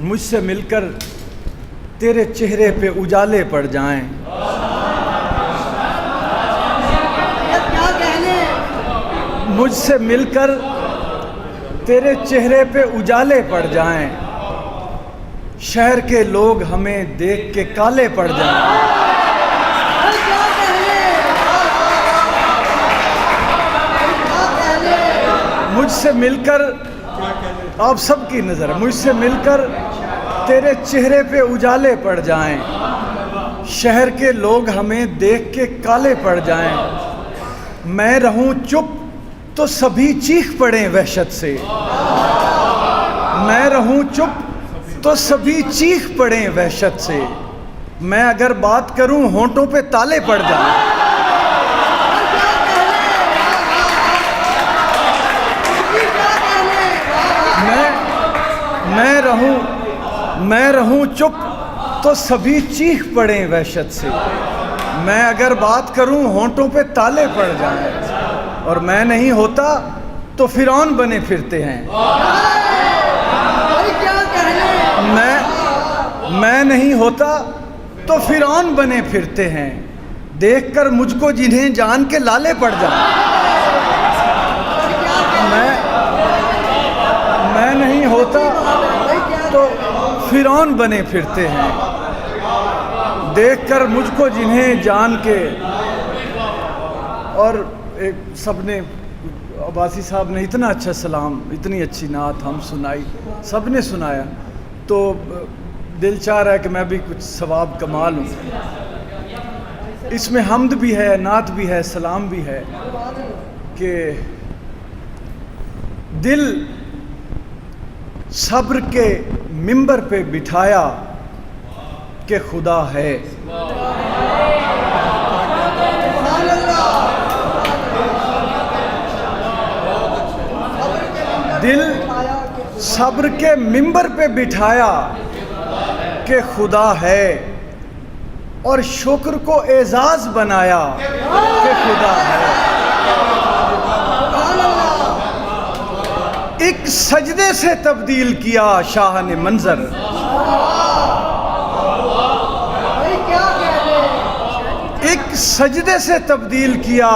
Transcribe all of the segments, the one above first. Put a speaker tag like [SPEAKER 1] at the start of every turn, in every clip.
[SPEAKER 1] मुझसे मिलकर तेरे चेहरे पे उजाले पड़ जाएं। मुझसे मिलकर तेरे चेहरे पे उजाले पड़ जाएं, शहर के लोग हमें देख के काले पड़ जाएं। मुझसे मिलकर, आप सबकी नज़र, मुझसे मिलकर तेरे चेहरे पे उजाले पड़ जाएं, शहर के लोग हमें देख के काले पड़ जाएं। मैं रहूं चुप तो सभी चीख पड़े वहशत से। मैं रहूं चुप तो सभी चीख पड़े वहशत से। मैं अगर बात करूं होंठों पे ताले पड़ जाएं। मैं रहूं चुप तो सभी चीख पड़े वहशत से। मैं अगर बात करूं होंठों पे ताले पड़ जाएं। और मैं नहीं होता तो फिरौन बने फिरते हैं। मैं नहीं होता तो फिरौन बने फिरते हैं। देखकर मुझको जिन्हें जान के लाले पड़ जाएं। मैं नहीं होता तो फिरौन बने फिरते हैं। देखकर मुझको जिन्हें जान के। और एक सबने, अब्बासी साहब ने इतना अच्छा सलाम, इतनी अच्छी नात हम सुनाई, सबने सुनाया, तो दिल चाह रहा है कि मैं भी कुछ सवाब कमा लूँ। इसमें हम्द भी है, नात भी है, सलाम भी है कि दिल सब्र के मिंबर पे बिठाया कि खुदा है। दिल सब्र के मिंबर पे बिठाया कि खुदा है, और शुक्र को एजाज बनाया कि खुदा है। एक सजदे से तब्दील किया शाह ने मंजर। एक सजदे से तब्दील किया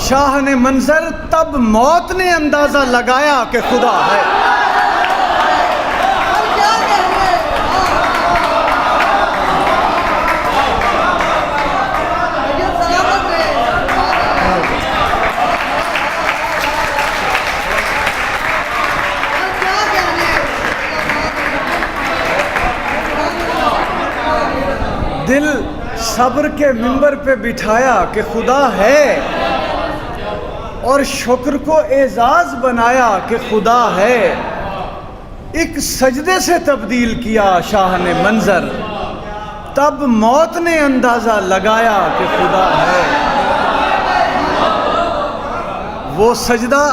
[SPEAKER 1] शाह ने मंजर, तब मौत ने अंदाजा लगाया कि खुदा है। दिल सब्र के मिंबर पे बिठाया कि खुदा है, और शुक्र को एजाज बनाया कि खुदा है। एक सजदे से तब्दील किया शाह ने मंजर, तब मौत ने अंदाजा लगाया कि खुदा है। वो सजदा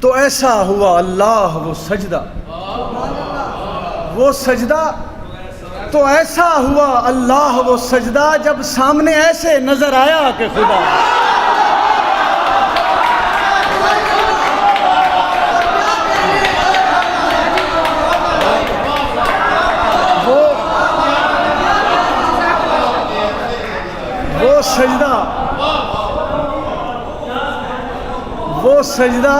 [SPEAKER 1] तो ऐसा हुआ अल्लाह, वो सजदा, वो सजदा तो ऐसा हुआ अल्लाह, वो सजदा, जब सामने ऐसे नजर आया कि खुदा। वो सजदा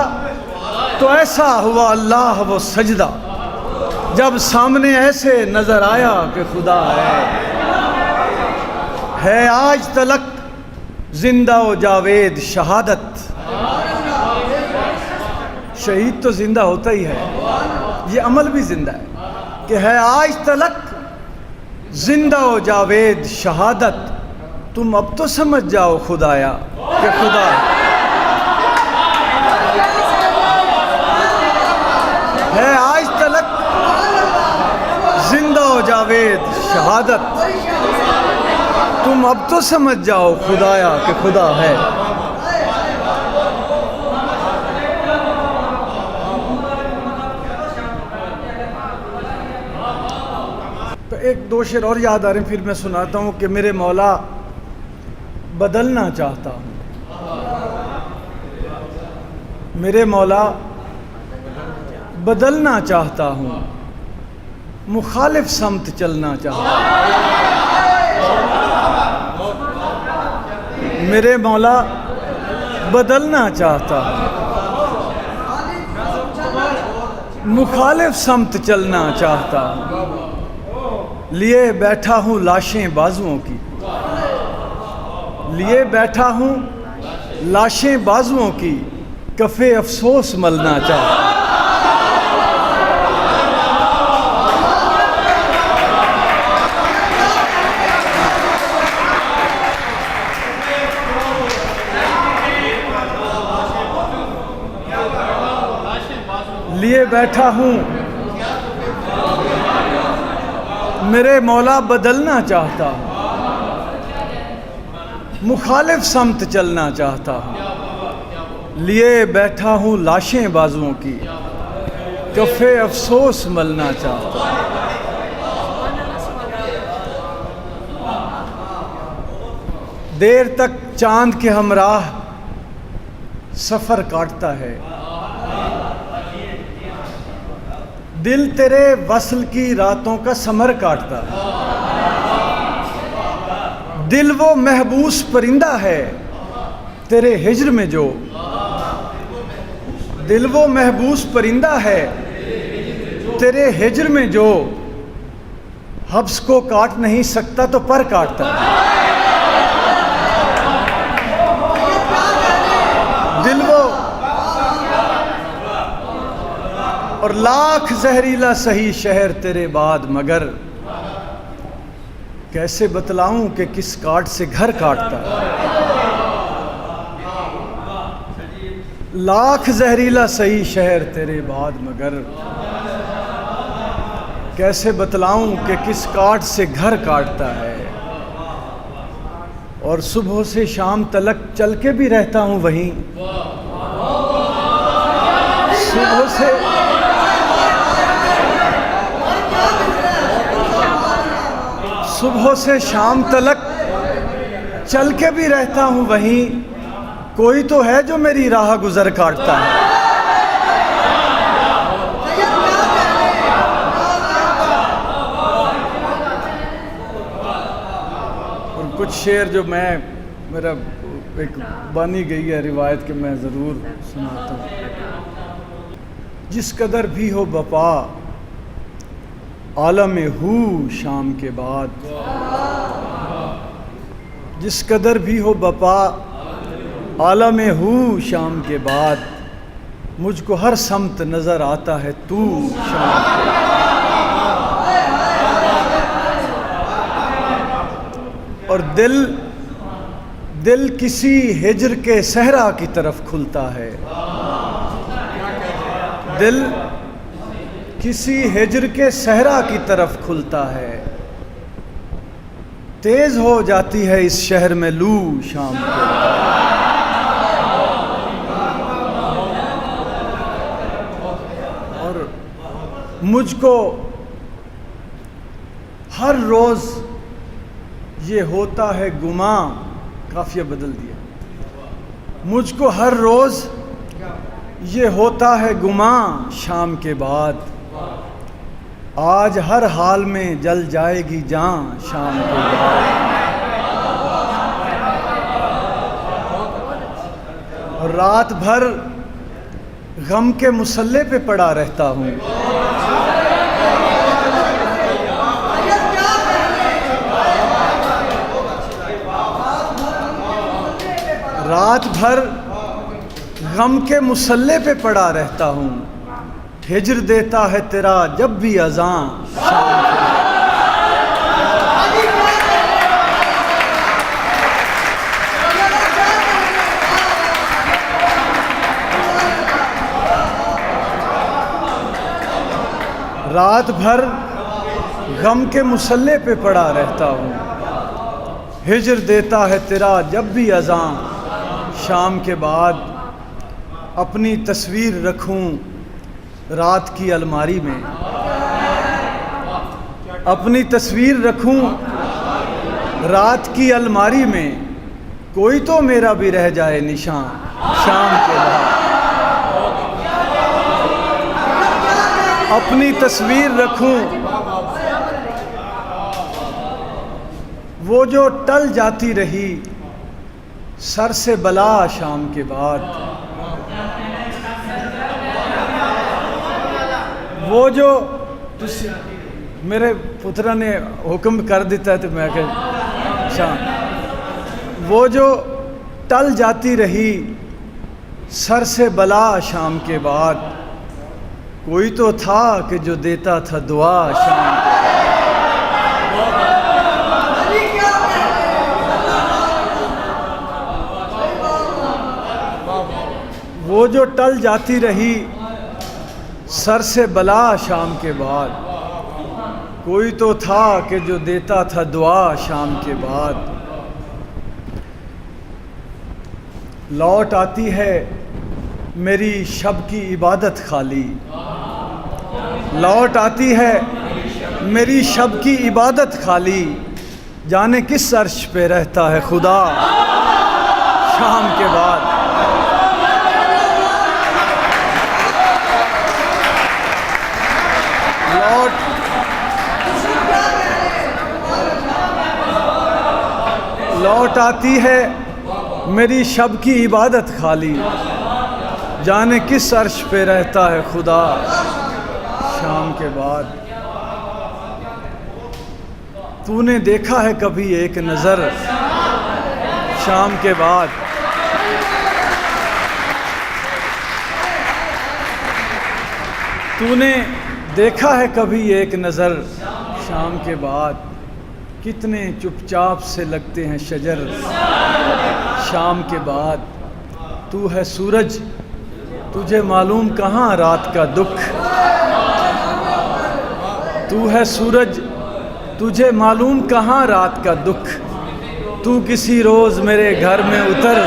[SPEAKER 1] तो ऐसा हुआ अल्लाह, वो सजदा, जब सामने ऐसे नजर आया कि खुदा है आज तलक जिंदा व जावेद शहादत। शहीद तो जिंदा होता ही है, ये अमल भी जिंदा है कि है आज तलक जिंदा व जावेद शहादत। तुम अब तो समझ जाओ खुदाया कि खुदा है आज तलक जिंदा व जावेद शहादत। तुम अब तो समझ जाओ खुदाया कि खुदा है। तो एक दो शेर और याद आ रहे हैं, फिर मैं सुनाता हूँ कि मेरे मौला बदलना चाहता हूँ, मेरे मौला बदलना चाहता हूँ, मुखालिफ समत चलना चाहता, मेरे मौला बदलना चाहता, मुखालिफ समत चलना चाहता। लिए बैठा हूँ लाशें बाजुओं की, लिए बैठा हूँ लाशें बाजुओं की, कफ़े अफसोस मलना चाहता। लिए बैठा हूँ मेरे मौला बदलना चाहता हूँ, मुखालिफ समत चलना चाहता हूँ। लिए बैठा हूँ लाशें बाजुओं की, कफ़े अफसोस मलना चाहता हूँ। देर तक चांद के हमराह सफ़र काटता है, दिल तेरे वस्ल की रातों का समर काटता है। दिल वो महबूस परिंदा है तेरे हिज्र में जो, दिल वो महबूस परिंदा है तेरे हिज्र में जो, हब्स को काट नहीं सकता तो पर काटता है। दिल वो और लाख जहरीला सही शहर तेरे बाद, मगर कैसे बतलाऊं कि किस काट से घर काटता। लाख जहरीला सही शहर तेरे बाद, मगर कैसे बतलाऊं कि किस काट से घर काटता है। और सुबह से शाम तलक चल के भी रहता हूं वहीं, सुबह से शाम तलक चल के भी रहता हूँ वहीं, कोई तो है जो मेरी राह गुजर काटता है। और कुछ शेर जो मेरा एक बनी गई है रिवायत के, मैं ज़रूर सुनाता हूँ। जिस कदर भी हो बपा आलम हू शाम के बाद, जिस कदर भी हो बपा आलम हू शाम के बाद, मुझको हर समत नज़र आता है तू शाम के बाद। और दिल किसी हिज्र के सहरा की तरफ खुलता है, दिल किसी हिज्र के सहरा की तरफ खुलता है। तेज हो जाती है इस शहर में लू शाम को, और मुझको हर रोज़ ये होता है गुमा, काफिया बदल दिया। मुझको हर रोज़ ये होता है गुमा शाम के बाद, आज हर हाल में जल जाएगी जान शाम के बाद। और रात भर गम के मुसल्ले पे पड़ा रहता हूँ, रात भर गम के मुसल्ले पे पड़ा रहता हूँ। हिज्र देता है तेरा जब भी अज़ां शाम के। रात भर गम के मुसल्ले पे पड़ा रहता हूँ। हिज्र देता है तेरा जब भी अज़ां शाम के बाद। अपनी तस्वीर रखूं रात की अलमारी में, अपनी तस्वीर रखूं रात की अलमारी में, कोई तो मेरा भी रह जाए निशान शाम के बाद। अपनी तस्वीर रखूं वो जो टल जाती रही सर से बला शाम के बाद, वो जो मेरे पुत्रा ने हुक्म कर दिता है तो मैं कह शाम, वो जो टल जाती रही सर से बला शाम के बाद, कोई तो था कि जो देता था दुआ शाम के बाद। वो जो टल जाती रही सर से बला शाम के बाद, कोई तो था कि जो देता था दुआ शाम के बाद। लौट आती है मेरी शब की इबादत खाली, लौट आती है मेरी शब की इबादत खाली, जाने किस अर्श पे रहता है खुदा शाम के बाद। लौट आती है मेरी शब की इबादत खाली, जाने किस अर्श पे रहता है खुदा शाम के बाद। तूने देखा है कभी एक नज़र शाम के बाद, तूने देखा है कभी एक नज़र शाम के बाद, कितने चुपचाप से लगते हैं शजर शाम के बाद। तू है सूरज तुझे मालूम कहाँ रात का दुख, तू है सूरज तुझे मालूम कहाँ रात का दुख, तू किसी रोज़ मेरे घर में उतर